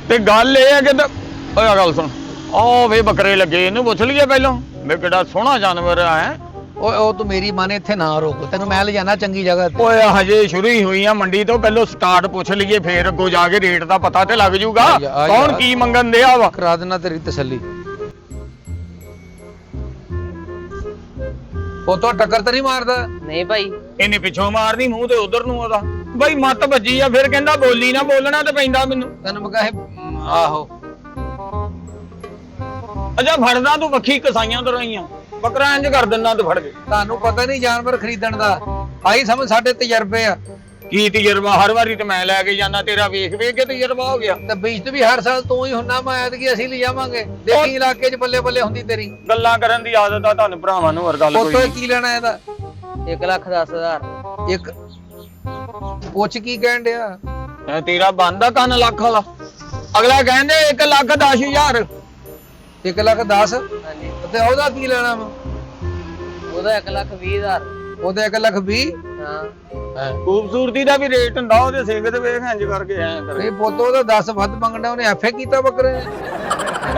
ਤੇ ਗੱਲ ਇਹ ਹੈ ਕਿ ਓਏ ਗੱਲ ਸੁਣ ਉਹ ਵੇ ਬੱਕਰੇ ਲੱਗੇ ਇਹਨੂੰ ਪੁੱਛ ਲਈਏ ਪਹਿਲਾਂ ਵੇ ਕਿਹੜਾ ਸੋਹਣਾ ਜਾਨਵਰ ਹੈ। ਓਏ ਉਹ ਤੂੰ ਮੇਰੀ ਮਾਨੇ ਇੱਥੇ ਨਾ ਰੋਕ, ਤੈਨੂੰ ਮੈਂ ਲਿਜਾਣਾ ਚੰਗੀ ਜਗ੍ਹਾ ਤੇ। ਓਏ ਹਜੇ ਸ਼ੁਰੂ ਹੀ ਹੋਈ ਆ ਮੰਡੀ ਤੋਂ, ਪਹਿਲਾਂ ਸਟਾਰਟ ਪੁੱਛ ਲਈਏ ਫੇਰ ਅੱਗੋਂ ਜਾ ਕੇ ਰੇਟ ਦਾ ਪਤਾ ਤੇ ਲੱਗ ਜਾਊਗਾ ਕੌਣ ਕੀ ਮੰਗਣ ਦਿਆ ਵਾ। ਕਰਾ ਦੇਣਾ ਤੇਰੀ ਤਸੱਲੀ। ਉਹ ਤੋਂ ਟੱਕਰ ਤਾਂ ਨਹੀਂ ਮਾਰਦਾ? ਨਹੀਂ ਭਾਈ ਇਹਨੇ ਪਿੱਛੋਂ ਮਾਰਨੀ ਮੂੰਹ ਤੇ ਉਧਰ ਨੂੰ ਉਹਦਾ ਬਈ ਮੱਤ ਵੱਜੀ ਆ, ਫਿਰ ਕਹਿੰਦਾ ਬੋਲੀ ਨਾ, ਬੋਲਣਾ ਤੇ ਪੈਂਦਾ ਮੈਨੂੰ। ਤੈਨੂੰ ਮੈਂ ਕਹੇ ਆਹੋ ਅੱਛਾ ਫੜਦਾ ਤੂੰ ਵੱਖੀ ਕਸਾਈਆਂ ਤੋਂ ਰਹੀਆਂ ਬੱਕਰਾ ਇੰਜ ਕਰ ਦਿੰਦਾ ਤੂੰ ਫੜ ਕੇ। ਤੁਹਾਨੂੰ ਪਤਾ ਨਹੀਂ ਜਾਨਵਰ ਖਰੀਦਣ ਦਾ, ਆਈ ਸਮਝ ਸਾਡੇ ਤਜਰਬੇ ਆ। ਕੀ ਤਜਰਬਾ? ਹਰ ਵਾਰੀ ਤੇ ਮੈਂ ਲੈ ਕੇ ਜਾਂਦਾ, ਤੇਰਾ ਵੇਖ ਵੇਖ ਕੇ ਤਜਰਬਾ ਹੋ ਗਿਆ। ਤੇ ਬੀਜ ਵੀ ਹਰ ਸਾਲ ਤੂੰ ਹੀ ਹੁੰਨਾ, ਮੈਂ ਐਤਕੀ ਅਸੀਂ ਲੈ ਜਾਵਾਂਗੇ। ਦੇਖੀ ਇਲਾਕੇ 'ਚ ਬੱਲੇ ਬੱਲੇ ਹੁੰਦੀ ਤੇਰੀ। ਗੱਲਾਂ ਕਰਨ ਦੀ ਆਦਤ ਆ ਤੁਹਾਨੂੰ ਭਰਾਵਾਂ ਨੂੰ, ਹੋਰ ਗੱਲ ਕੋਈ ਉਤੋਂ ਨਹੀਂ। ਕੀ ਲੈਣਾ ਇਹਦਾ? 1,10,000 ਇੱਕ ਪੁੱਛ ਕੀ ਕਹਿਣ ਡਿਆ? ਇਹ ਤੇਰਾ ਬੰਦਾ ਕੰਨ ਲੱਖ ਵਾਲਾ। ਅਗਲਾ ਕਹਿੰਦੇ 1,10,000। 1,10,000 ਹਾਂਜੀ ਤੇ ਉਹਦਾ ਕੀ ਲੈਣਾ ਵਾ? ਉਹਦਾ 1,20,000 ਉਹਦਾ 1,20,000। ਹਾਂ ਖੂਬਸੂਰਤੀ ਦਾ ਵੀ ਰੇਟ ਹੁੰਦਾ, ਉਹਦੇ ਸਿੰਘ ਤੇ ਵੇਖ ਇੰਜ ਕਰਕੇ ਐ ਕਰ। ਨਹੀਂ ਪੁੱਤ ਉਹਦਾ 10 ਵੱਧ ਮੰਗਣਾ, ਉਹਨੇ ਐਫਏ ਕੀਤਾ ਬੱਕਰੇ ਨੇ।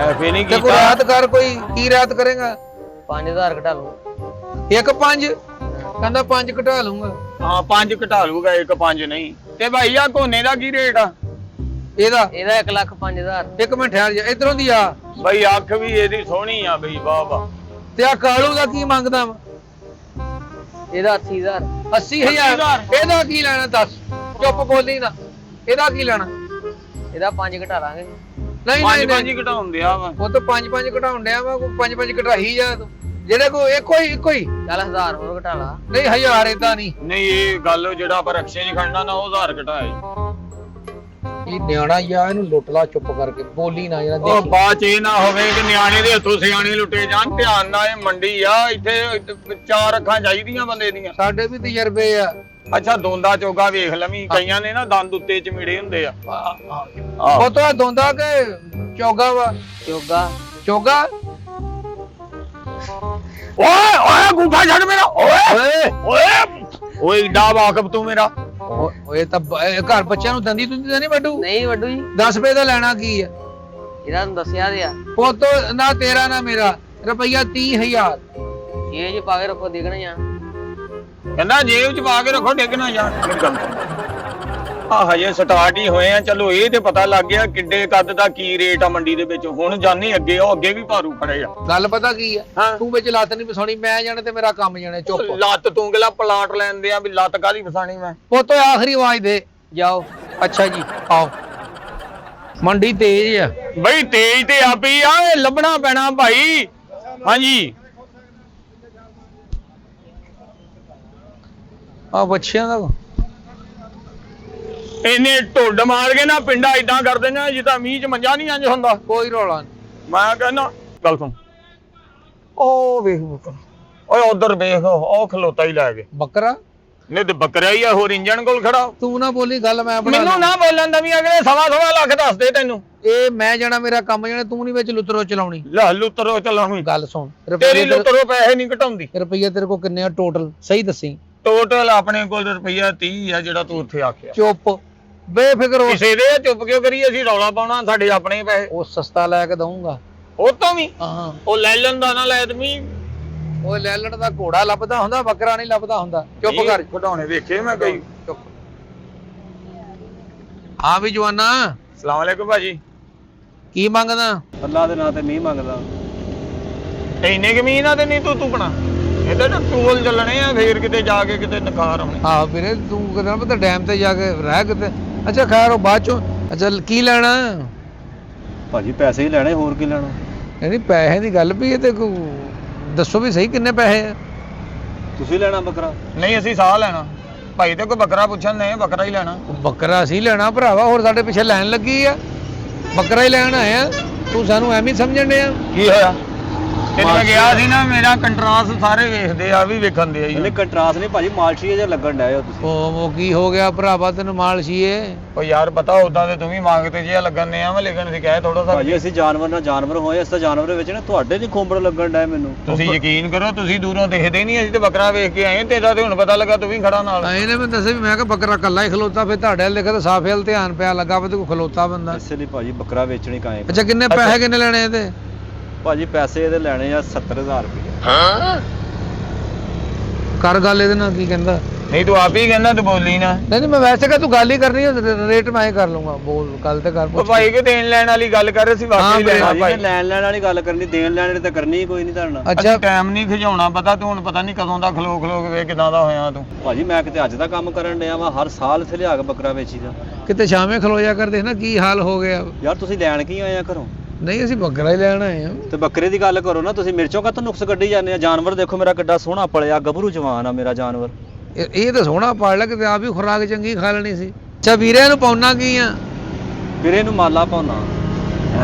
ਐਫੇ ਨਹੀਂ ਤੇ ਕੋਈ ਕੀਤਾ। ਰਾਤ ਕਰ, ਕੋਈ ਕੀ ਰਾਤ ਕਰੇਗਾ? 5,000 ਘਟਾ ਲਓ। 1,5 ਕਹਿੰਦਾ 5 ਘਟਾ ਲੂੰਗਾ। ਹਾਂ 5 ਘਟਾ ਲੂਗਾ, 1,5 ਨਹੀਂ। ਤੇ ਭਾਈ ਆ ਕੋਨੇ ਦਾ ਕੀ ਰੇਟ ਆ? ਇਹਦਾ 1,05,000 ਇੱਕ ਮਿੰਟ ਠਹਿਰ ਜਾ, ਇਧਰੋਂ ਦੀ ਆ। ਬਈ ਅੱਖ ਵੀ ਇਹਦੀ ਸੋਹਣੀ ਆ ਬਈ, ਵਾਹ ਵਾਹ। ਤੇ ਆ ਕਾਲੂ ਦਾ ਕੀ ਮੰਗਦਾ ਵਾ? ਇਹਦਾ 80,000 80,000। ਇਹਦਾ ਕੀ ਲੈਣਾ ਦੱਸ? ਚੁੱਪ ਬੋਲੀ ਨਾ। ਇਹਦਾ ਕੀ ਲੈਣਾ? ਇਹਦਾ 5 ਘਟਾ ਲਾਂਗੇ। ਨਹੀਂ ਨਹੀਂ 5 ਘਟਾਉਣ ਦਿਆ ਵਾ। ਉਹ ਤਾਂ 5 ਘਟਾਉਣ ਡਿਆ ਵਾ, 5 ਘਟਾਈ ਜਾ ਤੂੰ। ਜਿਹੜੇ ਕੋ ਇੱਕੋ ਹੀ ਚੱਲ 1000 ਹੋਰ ਘਟਾ ਲਾ। ਨਹੀਂ 1000 ਏਦਾਂ ਨਹੀਂ। ਨਹੀਂ ਇਹ ਗੱਲ ਜਿਹੜਾ ਆਪਾਂ ਰਕਸ਼ੇ 'ਚ ਖੜਨਾ ਨਾ, ਉਹ 1000 ਘਟਾਏ। ਇਹ ਨਿਆਣਾ ਯਾ, ਇਹਨੂੰ ਲੁੱਟ ਲਾ ਚੁੱਪ ਕਰਕੇ, ਬੋਲੀ ਨਾ ਜਰਾ। ਉਹ ਬਾਅਦ 'ਚ ਇਹ ਨਾ ਹੋਵੇ ਕਿ ਨਿਆਣੇ ਦੇ ਹੱਥੋਂ ਸਿਆਣੇ ਲੁੱਟੇ ਜਾਣ। ਧਿਆਨ ਨਾਲ, ਇਹ ਮੰਡੀ ਆ, ਇੱਥੇ 4 ਅੱਖਾਂ ਚਾਹੀਦੀਆਂ ਬੰਦੇ ਦੀਆਂ। ਸਾਡੇ ਵੀ ਤਜਰਬੇ ਆ। ਅੱਛਾ ਦੋਂਦਾ ਚੋਗਾ ਵੇਖ ਲਵੀਂ, ਕਈਆਂ ਨੇ ਨਾ ਦੰਦ ਉੱਤੇ ਚਮੀੜੇ ਹੁੰਦੇ ਆ। ਉਹ ਤਾਂ ਦੋਂਦਾ ਕਿ ਚੋਗਾ ਵਾ? ਚੋਗਾ। ਓਏ ਓਏ ਗੁੱਠਾ ਛੱਡ ਮੇਰਾ। ਓਏ ਓਏ ਓਏ ਡਾ ਵਾਕਬ ਤੂੰ ਮੇਰਾ। ਓਏ ਤਾਂ ਘਰ ਬੱਚਿਆਂ ਨੂੰ ਦੰਦੀ ਦੁੰਦੀ ਤਾਂ ਨਹੀਂ ਵੱਡੂ? ਨਹੀਂ ਵੱਡੂ ਜੀ, 10 ਰੁਪਏ ਦਾ ਲੈਣਾ ਕੀ ਆ? ਇਹਦਾ ਤੁਹਾਨੂੰ ਦੱਸਿਆ ਤੇ ਆ। ਪੁੱਤ ਨਾ ਤੇਰਾ ਨਾ ਮੇਰਾ, ਰੁਪਈਆ 30,000। ਇਹ ਜੀ ਪਾ ਕੇ ਰੱਖੋ, ਦੇਖਣਾ ਜਾਂ ਕਹਿੰਦਾ ਜੇਬ 'ਚ ਪਾ ਕੇ ਰੱਖੋ, ਡਿੱਗ ਨਾ ਜਾਣ। ਆ ਹਜੇ ਸਟਾਰਟ ਹੀ ਹੋਏ ਆ। ਚਲੋ ਇਹ ਤੇ ਪਤਾ ਲੱਗ ਗਿਆ ਕਿੱਡੇ ਕੱਦ ਦਾ ਕੀ ਰੇਟ ਆ ਮੰਡੀ ਦੇ ਵਿੱਚ। ਹੁਣ ਜਾਨੀ ਅੱਗੇ, ਉਹ ਅੱਗੇ ਵੀ ਭਾਰੂ ਖੜੇ ਆ। ਗੱਲ ਪਤਾ ਕੀ ਆ? ਹਾਂ। ਤੂੰ ਵਿੱਚ ਲੱਤ ਨਹੀਂ ਫਸਾਉਣੀ, ਮੈਂ ਜਾਣੇ ਤੇ ਮੇਰਾ ਕੰਮ ਜਾਣੇ। ਚੁੱਪ। ਲੱਤ ਤੂੰ ਗਲਾ ਪਲਾਟ ਲੈਂਦੇ ਆ ਵੀ ਲੱਤ ਕਾਹਦੀ ਫਸਾਣੀ ਮੈਂ। ਪੁੱਤ ਆਖਰੀ ਆਵਾਜ਼ ਦੇ। ਜਾਓ। ਅੱਛਾ ਜੀ ਆਓ। ਮੰਡੀ ਤੇਜ਼ ਆ ਬਈ, ਤੇਜ ਤੇ ਆਪੀ ਆ, ਇਹ ਲੱਭਣਾ ਪੈਣਾ ਭਾਈ। ਹਾਂਜੀ ਆ ਬੱਚਿਆਂ ਦਾ ਇਹਨੇ ਢੁੱਡ ਮਾਰ ਕੇ ਨਾ ਪਿੰਡਾ ਇਦਾਂ ਕਰ ਦੇਣਾ ਜਿੱਦਾਂ ਮੀਂਹ 'ਚ ਮੰਜਾ ਨਹੀਂ ਇੰਜ ਹੁੰਦਾ। ਕੋਈ ਰੌਲਾ ਨਹੀਂ। ਮੈਂ ਕਹਿੰਦਾ ਗੱਲ ਸੁਣ, ਉਹ ਵੇਖ ਓਏ ਉਧਰ ਵੇਖ, ਉਹ ਖਲੋਤਾ ਹੀ ਲੈ ਕੇ। ਬੱਕਰਾ ਨਹੀਂ ਤੇ ਬੱਕਰਾ ਹੀ ਆ, ਹੋਰ ਇੰਜਣ ਕੋਲ ਖੜਾ। ਤੂੰ ਨਾ ਬੋਲੀ, ਗੱਲ ਮੈਂ ਬਣਾ ਮੈਨੂੰ ਨਾ ਬੋਲਣ ਦਾ ਵੀ, ਅਗਲੇ 1.25 ਲੱਖ ਦੱਸਦੇ ਤੈਨੂੰ। ਇਹ ਮੈਂ ਜਾਣਾ, ਮੇਰਾ ਕੰਮ ਜਾਣਾ, ਤੂੰ ਨਹੀਂ ਵਿੱਚ ਲੁੱਤਰੋ ਚਲਾਉਣੀ। ਲੈ ਲੁੱਤਰੋ ਚਲਾਉਣੀ। ਗੱਲ ਸੁਣ, ਤੇਰੀ ਲੁੱਤਰੋ ਪੈਸੇ ਨਹੀਂ ਘਟਾਉਂਦੀ। ਰੁਪਈਆ ਤੇਰੇ ਕੋਲ ਕਿੰਨੇ ਆ ਟੋਟਲ? ਸਹੀ ਦੱਸੀ। ਟੋਟਲ ਆਪਣੇ ਕੋਲ ਰੁਪਈਆ 30 ਆ, ਜਿਹੜਾ ਤੂੰ ਉੱਥੇ ਆਖਿਆ। ਚੁੱਪ, ਬੇਫਿਕਰ ਹੋ। ਕਿਸੇ ਦੇ ਚੁੱਪ ਕਿਉਂ ਕਰੀ? ਅਸੀਂ ਰੌਲਾ ਪਾਉਣਾ, ਸਾਡੇ ਆਪਣੇ ਪੈਸੇ। ਉਹ ਸਸਤਾ ਲੈ ਕੇ ਦਊਂਗਾ। ਉਹ ਤੋਂ ਵੀ ਹਾਂ, ਉਹ ਲੈ ਲੈਂਦਾ ਨਾ ਲੈ ਤਮੀ। ਉਹ ਲੈ ਲੈਣ ਦਾ ਘੋੜਾ ਲੱਭਦਾ ਹੁੰਦਾ, ਬੱਕਰਾ ਨਹੀਂ ਲੱਭਦਾ ਹੁੰਦਾ। ਚੁੱਪ ਕਰ। ਘਟਾਉਣੇ ਵੇਖੇ ਮੈਂ ਕਈ। ਚੁੱਪ। ਹਾਂ ਵੀ ਜਵਾਨਾ, ਅਸਲਾਮ ਅਲੈਕੁਮ ਭਾਜੀ। ਕੀ ਮੰਗਦਾ? ਅੱਲਾ ਦੇ ਨਾਂ ਤੇ ਮੀਂਹ ਮੰਗਦਾ। ਇੰਨੇ ਜ਼ਮੀਨ ਆ ਤੇ ਨਹੀਂ ਤੂੰ ਬਣਾ। ਇਹਦੇ ਨਾ ਟੂਲ ਚੱਲਣੇ ਆ, ਫੇਰ ਕਿਤੇ ਜਾ ਕੇ ਕਿਤੇ ਨਖਾਰ ਆਉਣੇ। ਹਾਂ ਵੀਰੇ, ਤੂੰ ਕਹਿੰਦਾ ਪਤਾ ਡੈਮ ਤੇ ਜਾ ਕੇ ਰਹਿ ਕਿਤੇ। ਅੱਛਾ ਖੈਰ, ਉਹ ਬਾਅਦ ਚੋਂ। ਅੱਛਾ ਕੀ ਲੈਣਾ? ਭਾਜੀ ਪੈਸੇ ਹੀ ਲੈਣੇ, ਹੋਰ ਕੀ ਲੈਣਾ। ਨਹੀਂ ਪੈਸੇ ਦੀ ਗੱਲ ਵੀ, ਇਹ ਤੇ ਦੱਸੋ ਵੀ ਸਹੀ ਕਿੰਨੇ ਪੈਸੇ ਆ? ਤੁਸੀਂ ਲੈਣਾ ਬੱਕਰਾ? ਨਹੀਂ ਅਸੀਂ ਸਾਹ ਲੈਣਾ ਭਾਈ, ਤੇ ਕੋਈ ਬੱਕਰਾ ਪੁੱਛਣ ਨੇ, ਬੱਕਰਾ ਹੀ ਲੈਣਾ। ਬੱਕਰਾ ਅਸੀਂ ਲੈਣਾ ਭਰਾਵਾ, ਹੋਰ ਸਾਡੇ ਪਿੱਛੇ ਲਾਈਨ ਲੱਗੀ ਆ। ਬੱਕਰਾ ਹੀ ਲੈਣ ਆਏ ਆ, ਤੂੰ ਸਾਨੂੰ ਐਵੇਂ ਸਮਝਣ ਡਿਆ। ਕੀ ਹੋਇਆ? ਜਦੋਂ ਮੈਂ ਗਿਆ ਸੀ ਨਾ ਮੇਰਾ ਕੰਟਰਾਸਟ ਸਾਰੇ ਵੇਖਦੇ ਆ ਵੀ ਵੇਖਣ ਦੇ ਆ ਇਹਨੇ ਕੰਟਰਾਸਟ ਨਹੀਂ ਭਾਜੀ ਮਾਲਸ਼ੀਏ ਜਿਹਾ ਲੱਗਣ ਡਿਆ ਹੋ ਤੁਸੀਂ। ਉਹ ਕੀ ਹੋ ਗਿਆ ਭਰਾਵਾ ਤੈਨੂੰ ਮਾਲਸ਼ੀਏ? ਉਹ ਯਾਰ ਪਤਾ ਉਦਾਂ ਤੇ ਤੂੰ ਵੀ ਮੰਗਤੇ ਜਿਹਾ ਲੱਗਣ ਨੇ ਆ ਮੈਂ ਲੇਕਿਨ ਸੀ ਕਹੇ ਥੋੜਾ ਭਾਜੀ ਅਸੀਂ ਜਾਨਵਰ ਨਾਲ ਜਾਨਵਰ ਹੋਏ, ਅਸੀਂ ਤਾਂ ਜਾਨਵਰ ਵਿੱਚ ਨਾ ਤੁਹਾਡੇ ਨਹੀਂ ਖੋਂਬੜ ਲੱਗਣ ਡਿਆ ਮੈਨੂੰ। ਤੁਸੀਂ ਯਕੀਨ ਕਰੋ ਤੁਸੀਂ ਦੂਰੋਂ ਦੇਖਦੇ ਨਹੀਂ, ਅਸੀਂ ਤੇ ਬੱਕਰਾ ਵੇਖ ਕੇ ਆਏ, ਤੇਰਾ ਤੇ ਹੁਣ ਪਤਾ ਲੱਗਾ ਤੂੰ ਵੀ ਖੜਾ ਨਾਲ। ਇਹਨੇ ਮੈਨੂੰ ਦੱਸਿਆ ਵੀ ਮੈਂ ਕਿਹਾ ਬੱਕਰਾ ਕੱਲਾ ਹੀ ਖਲੋਤਾ, ਫਿਰ ਤੁਹਾਡੇ ਵੱਲ ਦੇਖਿਆ ਤਾਂ ਸਾਫੇ ਵੱਲ ਧਿਆਨ ਪਿਆ ਲੱਗਾ ਵੀ ਤੂੰ ਖਲੋਤਾ ਬੰਦਾ। ਇਸੇ ਲਈ ਭਾਜੀ ਬੱਕਰਾ ਵੇਚਣੀ ਕਾਏ। ਅੱਛਾ ਕਿੰਨੇ ਪੈਸੇ ਕਿੰਨੇ ਲੈਣੇ ਇਹਦੇ? ਭਾਜੀ ਪੈਸੇ ਇਹਦੇ ਲੈਣੇ ਆ 70000 ਰੁਪਏ। ਕਰ ਗੱਲ ਇਹਦੇ ਨਾਲ, ਕੀ ਕਹਿੰਦਾ? ਨਹੀਂ ਤੂੰ ਆਪ ਹੀ ਕਹਿੰਦਾ ਤੂੰ ਬੋਲੀ ਨਾ। ਨਹੀਂ ਮੈਂ ਵੈਸੇ ਕਿ ਤੂੰ ਗੱਲ ਹੀ ਕਰਨੀ ਹੈ, ਰੇਟ ਮੈਂ ਹੀ ਕਰ ਲੂੰਗਾ, ਬੋਲ ਗੱਲ ਤੇ ਕਰ। ਉਹ ਭਾਈ ਕਿ ਦੇਣ ਲੈਣ ਵਾਲੀ ਗੱਲ ਕਰ ਰਹੇ ਸੀ, ਵਾਕਈ ਲੈਣਾ ਭਾਜੀ ਭਾਈ। ਮੈਂ ਲੈਣ ਵਾਲੀ ਗੱਲ ਕਰਨੀ, ਦੇਣ ਲੈਣ ਦੀ ਤਾਂ ਕਰਨੀ ਹੀ ਕੋਈ ਨਹੀਂ ਤੁਹਾਡੇ ਨਾਲ। ਅੱਛਾ ਟਾਈਮ ਨਹੀਂ ਖਿਜਾਉਣਾ, ਪਤਾ ਤੂੰ ਹੁਣ ਪਤਾ ਨਹੀਂ ਕਦੋਂ ਦਾ ਖਲੋ ਕੇ ਵੇ ਕਿਦਾਂ ਦਾ ਹੋਇਆ ਤੂੰ। ਭਾਜੀ ਮੈਂ ਕਿਤੇ ਅੱਜ ਦਾ ਕੰਮ ਕਰਨ ਡਿਆ ਵਾ, ਹਰ ਸਾਲ ਇੱਥੇ ਲਿਆ ਕੇ ਬੱਕਰਾ ਵੇਚੀਦਾ। ਕਿਤੇ ਸ਼ਾਮੇ ਖਲੋਇਆ ਕਰ, ਦੇਖ ਨਾ ਕੀ ਹਾਲ ਹੋ ਗਿਆ। ਯਾਰ ਤੁਸੀਂ ਲੈਣ ਕੀ ਆਏ ਆ ਘਰੋਂ? ਨਹੀਂ ਅਸੀਂ ਬੱਕਰਾ ਹੀ ਲੈਣ ਆਏ ਆ। ਤੇ ਬੱਕਰੇ ਦੀ ਗੱਲ ਕਰੋ ਨਾ, ਤੁਸੀਂ ਮਿਰਚੋਂ ਕਾਹਤੋਂ ਨੁਕਸ ਕੱਢੀ ਜਾਂਦੇ ਆ? ਜਾਨਵਰ ਦੇਖੋ ਮੇਰਾ ਕਿੱਡਾ ਸੋਹਣਾ ਪਲਿਆ, ਗੱਭਰੂ ਜਵਾਨ ਆ ਮੇਰਾ ਜਾਨਵਰ। ਇਹ ਤਾਂ ਸੋਹਣਾ ਪਾੜ ਲਿਆ, ਕਿਤੇ ਆਪ ਹੀ ਖੁਰਾਕ ਚੰਗੀ ਖਾ ਲੈਣੀ ਸੀ। ਅੱਛਾ ਵੀਰੇ ਨੂੰ ਪਾਉਣਾ ਕੀ ਆ? ਵੀਰੇ ਨੂੰ ਮਾਲਾ ਪਾਉਣਾ।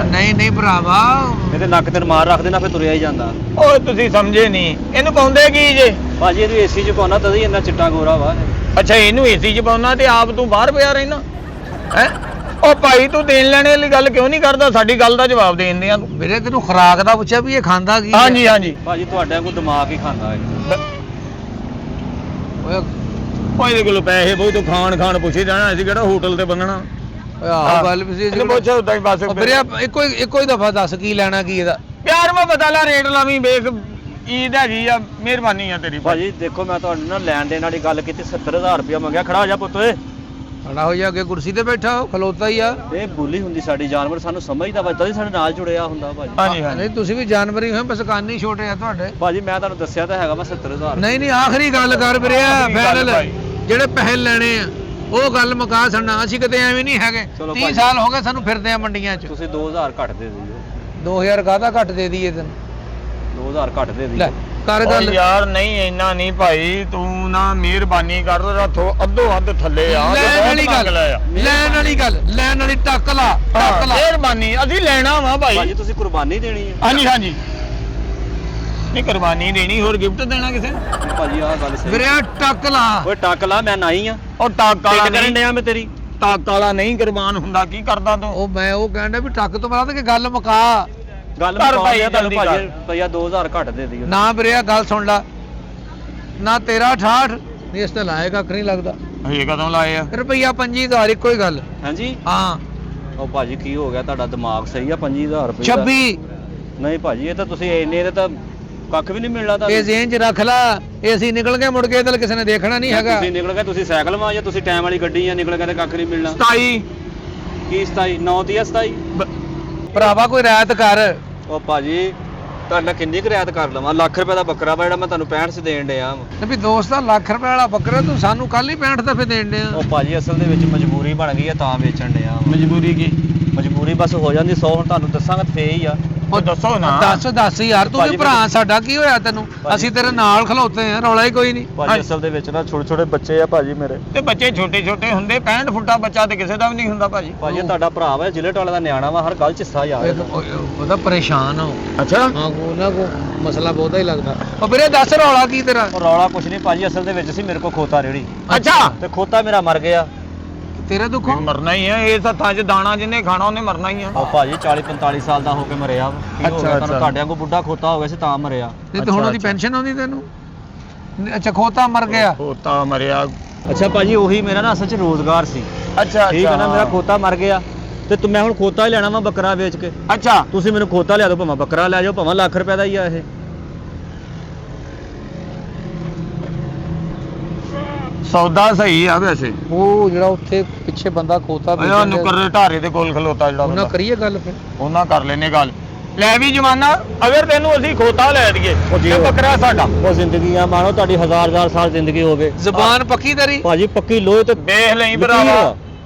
ਨਹੀਂ ਨਹੀਂ ਭਰਾਵਾ, ਇਹਦੇ ਨੱਕ ਤੇ ਮਾਰ ਰੱਖ ਦੇਣਾ, ਫਿਰ ਤੁਰਿਆ ਹੀ ਜਾਂਦਾ। ਓਏ ਤੁਸੀਂ ਸਮਝੇ ਨਹੀਂ, ਇਹਨੂੰ ਪਾਉਂਦੇ ਕੀ ਜੇ? ਭਾਜੀ ਇਹਨੂੰ ਏਸੀ 'ਚ ਪਾਉਣਾ ਤਦ ਹੀ ਇੰਨਾ ਚਿੱਟਾ ਗੋਰਾ ਵਾ। ਅੱਛਾ ਇਹਨੂੰ ਏਸੀ 'ਚ ਪਾਉਣਾ ਤੇ ਆਪ ਤੂੰ ਬਾਹਰ ਪਿਆ ਰਹਿਣਾ ਹੈ? ਉਹ ਭਾਈ ਤੂੰ ਦੇਣ ਲੈਣੇ ਵਾਲੀ ਗੱਲ ਕਿਉਂ ਨਹੀਂ ਕਰਦਾ? ਸਾਡੀ ਗੱਲ ਦਾ ਜਵਾਬ ਦੇਣ ਦੇ ਆ ਤੂੰ। ਵੀਰੇ ਤੈਨੂੰ ਖੁਰਾਕ ਦਾ ਪੁੱਛਿਆ ਵੀ ਇਹ ਖਾਂਦਾ ਕੀ? ਹਾਂਜੀ ਹਾਂਜੀ। ਭਾਜੀ ਤੁਹਾਡੇ ਕੋਲ ਦਿਮਾਗ ਹੀ ਖਾਂਦਾ ਹੈ। ਓਏ ਓਏ ਇਹਦੇ ਕੋਲ ਪੈਸੇ ਬਹੁਤ ਖਾਣ ਪੁੱਛੀ ਜਾਣਾ, ਅਸੀਂ ਕਿਹੜਾ ਹੋਟਲ ਤੇ ਬੰਨਣਾ। ਆਹ ਗੱਲ ਵੀ ਸੀ। ਇਹਨੂੰ ਪੁੱਛ ਉਦਾਂ ਹੀ ਬਸ ਵੀਰੇ ਇੱਕੋ ਹੀ ਦਫਾ ਦੱਸ ਕੀ ਲੈਣਾ ਕੀ ਇਹਦਾ? ਪਿਆਰ ਮੈਂ ਪਤਾ ਲਾ ਰੇਟ ਲਾਵੀਂ ਵੇਖ ਈਦ ਹੈਗੀ ਆ, ਮਿਹਰਬਾਨੀ ਆ ਤੇਰੀ ਭਾਜੀ ਦੇਖੋ ਮੈਂ ਤੁਹਾਡੇ ਨਾਲ ਲੈਣ ਦੇਣ ਵਾਲੀ ਗੱਲ ਕੀਤੀ, 70000 ਰੁਪਇਆ ਮੰਗਿਆ। ਖੜਾ ਹੋ ਜਾ ਪੁੱਤ ਓਏ। ਖੜਾ ਹੋ ਜਾ, ਅੱਗੇ ਕੁਰਸੀ ਤੇ ਬੈਠਾ ਹੋ, ਖਲੋਤਾ ਹੀ ਆ। ਇਹ ਬੋਲੀ ਹੁੰਦੀ ਸਾਡੀ, ਜਾਨਵਰ ਸਾਨੂੰ ਸਮਝਦਾ ਵਾ, ਤਦ ਹੀ ਸਾਡੇ ਨਾਲ ਜੁੜਿਆ ਹੁੰਦਾ ਭਾਜੀ। ਹਾਂਜੀ ਹਾਂਜੀ। ਨਹੀਂ ਤੁਸੀਂ ਵੀ ਜਾਨਵਰ ਹੀ ਹੋ, ਬਸ ਕੰਨ ਹੀ ਛੋਟੇ ਆ ਤੁਹਾਡੇ। ਭਾਜੀ ਮੈਂ ਤੁਹਾਨੂੰ ਦੱਸਿਆ ਤਾਂ ਹੈਗਾ ਮੈਂ 70000। ਨਹੀਂ ਨਹੀਂ ਆਖਰੀ ਗੱਲ ਕਰ ਵੀਰੇ, ਫਾਈਨਲ ਜਿਹੜੇ ਪੈਸੇ ਲੈਣੇ ਆ ਉਹ ਗੱਲ ਮੁਕਾ ਛੱਡਣਾ। ਅਸੀਂ ਕਿਤੇ ਐਵੇਂ ਨਹੀਂ ਹੈਗੇ, ਚਲੋ 30 ਭਾਈ। ਸਾਲ ਹੋ ਗਏ ਸਾਨੂੰ ਫਿਰਦੇ ਆ ਮੰਡੀਆਂ 'ਚ। ਤੁਸੀਂ 2000 ਘੱਟ ਦੇ ਦਿਓ। 2000 ਕਾਹਦਾ ਘੱਟ ਦੇ ਦਈਏ ਤੈਨੂੰ? 2000 ਘੱਟ ਦੇ ਲੈ ਦਿਓ। ਕਰ ਓਏ ਗੱਲ। ਯਾਰ ਨਹੀਂ ਇੰਨਾ ਨਹੀਂ ਭਾਈ, ਤੂੰ ਨਾ ਮਿਹਰਬਾਨੀ ਕਰ ਰੱਖੋ, ਅੱਧੋ ਅੱਧ ਥੱਲੇ ਆ। ਲੈਣ ਵਾਲੀ ਗੱਲ, ਲੈਣ ਵਾਲੀ ਗੱਲ, ਲੈਣ ਵਾਲੀ ਟੱਕ ਲਾ, ਟੱਕ ਲਾ। ਮਿਹਰਬਾਨੀ, ਅਸੀਂ ਲੈਣਾ ਵਾ ਭਾਈ। ਭਾਜੀ ਤੁਸੀਂ ਕੁਰਬਾਨੀ ਦੇਣੀ ਹੈ। ਹਾਂਜੀ ਹਾਂਜੀ। ਨਹੀਂ ਕੁਰਬਾਨੀ ਦੇਣੀ, ਹੋਰ ਗਿਫਟ ਦੇਣਾ ਕਿਸੇ ਨੂੰ? ਭਾਜੀ ਆਹ ਗੱਲ ਸਹੀ। ਵੀਰੇ ਟੱਕ ਲਾ। ਓਏ ਟੱਕ ਲਾ, ਮੈਂ ਨਾਈ ਆ। ਉਹ ਟਾਕ ਵਾਲਾ ਟਿਕ ਕਰਨ ਨਹੀਂ, ਡਿਆ ਮੈਂ ਤੇਰੀ। ਟਾਕ ਵਾਲਾ ਨਹੀਂ ਕੁਰਬਾਨ ਹੁੰਦਾ, ਕੀ ਕਰਦਾ ਤੂੰ? ਉਹ ਮੈਂ ਉਹ ਕਹਿੰਦਾ ਵੀ ਟੱਕ ਤੋਂ ਬਾਅਦ ਕਿ ਗੱਲ ਮੁਕਾ। ਗੱਲ ਕਰ ਮੁਕਾਉਣ ਭਾਈ, ਡਿਆ ਤੁਹਾਨੂੰ ਜਲਦੀ ਭਾਜੀ, ਭਈਆ 2000 ਘੱਟ ਦੇ ਦਿਓ। ਨਾ ਵੀਰੇ ਗੱਲ ਸੁਣ ਲਾ, ਨਾ ਤੇਰਾ 68 ਨਹੀਂ, ਇਸ ਤੇ ਲਾਏਗਾ ਨਹੀਂ ਲੱਗਦਾ। ਇਹ ਕਦੋਂ ਲਾਏ ਆ? ਰੁਪਈਆ 25000 ਇੱਕੋ ਹੀ ਗੱਲ। ਹਾਂਜੀ ਹਾਂ ਉਹ ਭਾਜੀ ਕੀ ਹੋ ਗਿਆ, ਤੁਹਾਡਾ ਦਿਮਾਗ ਸਹੀ ਆ? 25000 ਰੁਪਏ 26 ਨਹੀਂ ਭਾਜੀ, ਇਹ ਤਾਂ ਤੁਸੀਂ ਇੰਨੇ ਦੇ ਤਾਂ ਕੱਖ ਵੀ ਨਹੀਂ ਮਿਲਣਾ ਇਹ ਤੁਹਾਨੂੰ। ਜ਼ੇਨ 'ਚ ਰੱਖ ਲਾ, ਇਹ ਅਸੀਂ ਨਿਕਲ ਗਏ ਮੁੜ ਕੇ ਇਹਦੇ ਕਿਸੇ ਨੇ ਦੇਖਣਾ ਨਹੀਂ ਹੈਗਾ। ਤੁਸੀਂ ਨਿਕਲ ਗਏ, ਤੁਸੀਂ ਸਾਈਕਲ ਮਾਂ ਜਾਂ ਤੁਸੀਂ ਟਾਈਮ ਵਾਲੀ ਗੱਡੀ ਆ, ਨਿਕਲ ਗਏ ਤੇ ਕੱਖ ਨਹੀਂ ਮਿਲਣਾ। 27 ਕੀ 27 9 ਦੀ 27? ਭਰਾਵਾ ਕੋਈ ਰਾਇਤ ਕਰ। ਉਹ ਭਾਜੀ ਤੁਹਾਡਾ ਕਿੰਨੀ ਕੁ ਰਿਆਇਤ ਕਰ ਲਵਾਂ? ਲੱਖ ਰੁਪਏ ਦਾ ਬੱਕਰਾ ਵਾ ਜਿਹੜਾ ਮੈਂ ਤੁਹਾਨੂੰ 65 ਚ ਦੇਣ ਡਿਆ ਵਾਂ। ਤੇ ਵੀ ਦੋਸਤ ਦਾ ਲੱਖ ਰੁਪਏ ਵਾਲਾ ਬੱਕਰਾ ਤੂੰ ਸਾਨੂੰ ਕੱਲ ਹੀ 65 ਦਫੇ ਦੇਣ ਡਿਆ। ਉਹ ਭਾਜੀ ਅਸਲ ਦੇ ਵਿੱਚ ਮਜਬੂਰੀ ਬਣ ਗਈ ਆ ਤਾਂ ਵੇਚਣ ਡਿਆ ਵਾਂ। ਮਜਬੂਰੀ ਕੀ? ਮਜਬੂਰੀ ਬਸ ਹੋ ਜਾਂਦੀ 100 ਹੁਣ ਤੁਹਾਨੂੰ ਦੱਸਾਂਗਾ ਤੇ ਫੇਰ ਹੀ ਆ। ਉਹ ਦੱਸੋ ਨਾ। ਦੱਸ ਯਾਰ, ਤੂੰ ਵੀ ਭਾਜੀ ਭਰਾ ਸਾਡਾ, ਕੀ ਹੋਇਆ ਤੈਨੂੰ? ਅਸੀਂ ਤੇਰੇ ਨਾਲ ਖਲੋਤੇ ਆ, ਰੌਲਾ ਹੀ ਕੋਈ ਨਹੀਂ। ਭਾਜੀ ਅਸਲ ਦੇ ਵਿੱਚ ਨਾ ਛੋਟੇ ਛੋਟੇ ਬੱਚੇ ਆ ਭਾਜੀ ਮੇਰੇ। ਤੇ ਬੱਚੇ ਛੋਟੇ ਛੋਟੇ ਹੁੰਦੇ, 65 ਫੁੱਟਾ ਬੱਚਾ ਤੇ ਕਿਸੇ ਦਾ ਵੀ ਨਹੀਂ ਹੁੰਦਾ ਭਾਜੀ। ਭਾਜੀ ਇਹ ਤੁਹਾਡਾ ਭਰਾ ਵਾ, ਜ਼ਿਲ੍ਹੇ ਵਾਲੇ ਦਾ ਨਿਆਣਾ ਵਾ, ਹਰ ਗੱਲ ਚ ਹਿੱਸਾ ਯਾਰ। ਉਹਦਾ ਪਰੇਸ਼ਾਨ ਹੋ। ਅੱਛਾ। ਹਾਂ ਉਹਨਾਂ ਕੋ ਮਸਲਾ ਬਹੁਤਾ ਹੀ ਲੱਗਦਾ। ਉਹ ਵੀਰੇ ਦੱਸ ਰੌਲਾ ਕੀ ਤੇਰਾ? ਉਹ ਰੌਲਾ ਕੁਛ ਨਹੀਂ ਭਾਜੀ, ਅਸਲ ਦੇ ਵਿੱਚ ਸੀ ਮੇਰੇ ਕੋਲ ਖੋਤਾ ਰੇੜੀ, ਅੱਛਾ। ਤੇ ਖੋਤਾ ਮੇਰਾ ਮਰ ਗਿਆ। ਤੇਰੇ ਦੁੱਖੋਂ ਮਰਨਾ ਹੀ ਹੈ, ਇਹ ਹੱਥਾਂ 'ਚ ਦਾਣਾ ਜਿਹਨੇ ਖਾਣਾ ਉਹਨੇ ਮਰਨਾ ਹੀ ਆ। ਉਹ ਭਾਜੀ 40 45 ਸਾਲ ਦਾ ਹੋ ਕੇ ਮਰਿਆ ਵਾ। ਕੀ ਹੋ ਗਿਆ ਤੁਹਾਨੂੰ? ਤੁਹਾਡੇ ਵਾਂਗੂ ਬੁੱਢਾ ਖੋਤਾ ਹੋ ਗਿਆ ਸੀ ਤਾਂ ਮਰਿਆ। ਨਹੀਂ ਤੇ ਹੁਣ ਉਹਦੀ ਪੈਨਸ਼ਨ ਆਉਂਦੀ ਤੈਨੂੰ? ਅੱਛਾ ਖੋਤਾ ਮਰ ਗਿਆ। ਖੋਤਾ ਮਰਿਆ। ਅੱਛਾ ਭਾਜੀ ਉਹੀ ਮੇਰਾ ਨਾ ਅਸਲ 'ਚ ਰੋਜ਼ਗਾਰ ਸੀ। ਅੱਛਾ ਠੀਕ ਹੈ ਨਾ, ਮੇਰਾ ਖੋਤਾ ਮਰ ਗਿਆ ਤੇ ਮੈਂ ਹੁਣ ਖੋਤਾ ਹੀ ਲੈਣਾ ਵਾ ਬੱਕਰਾ ਵੇਚ ਕੇ। ਅੱਛਾ। ਤੁਸੀਂ ਮੈਨੂੰ ਖੋਤਾ ਲਿਆ ਦਿਓ, ਭਾਵੇਂ ਬੱਕਰਾ ਲੈ ਜਾਓ, ਭਾਵੇਂ ਲੱਖ ਰੁਪਏ ਦਾ ਹੀ ਆ ਇਹ। ਸੌਦਾ ਸਹੀ ਆ ਵੈਸੇ। ਉਹ ਜਿਹੜਾ ਉੱਥੇ ਪਿੱਛੇ ਬੰਦਾ ਖੋਤਾ ਉਹ ਨੁਕਰ ਢਾਰੇ ਦੇ ਕੋਲ ਖਲੋਤਾ ਜਿਹੜਾ ਉਹਨਾਂ ਬੰਦਾ, ਕਰੀਏ ਗੱਲ ਫਿਰ। ਉਹਨਾਂ ਕਰ ਲੈਨੇ ਗੱਲ। ਲੈ ਵੀ ਜਮਾਨਾ, ਅਗਰ ਤੈਨੂੰ ਅਸੀਂ ਖੋਤਾ ਲੈ ਦਈਏ ਤੇ ਬੱਕਰਾ ਸਾਡਾ। ਉਹ ਜ਼ਿੰਦਗੀ ਆ, ਮਾਣੋ ਤੁਹਾਡੀ 1000 ਸਾਲ ਜ਼ਿੰਦਗੀ ਹੋਵੇ। ਜ਼ਬਾਨ ਪੱਕੀ ਤੇਰੀ? ਭਾਜੀ ਪੱਕੀ ਲੋਹੇ ਤੇ ਵੇਖ ਲਈ ਲਕੀਰ ਭਰਾਵਾ, ਵਾ।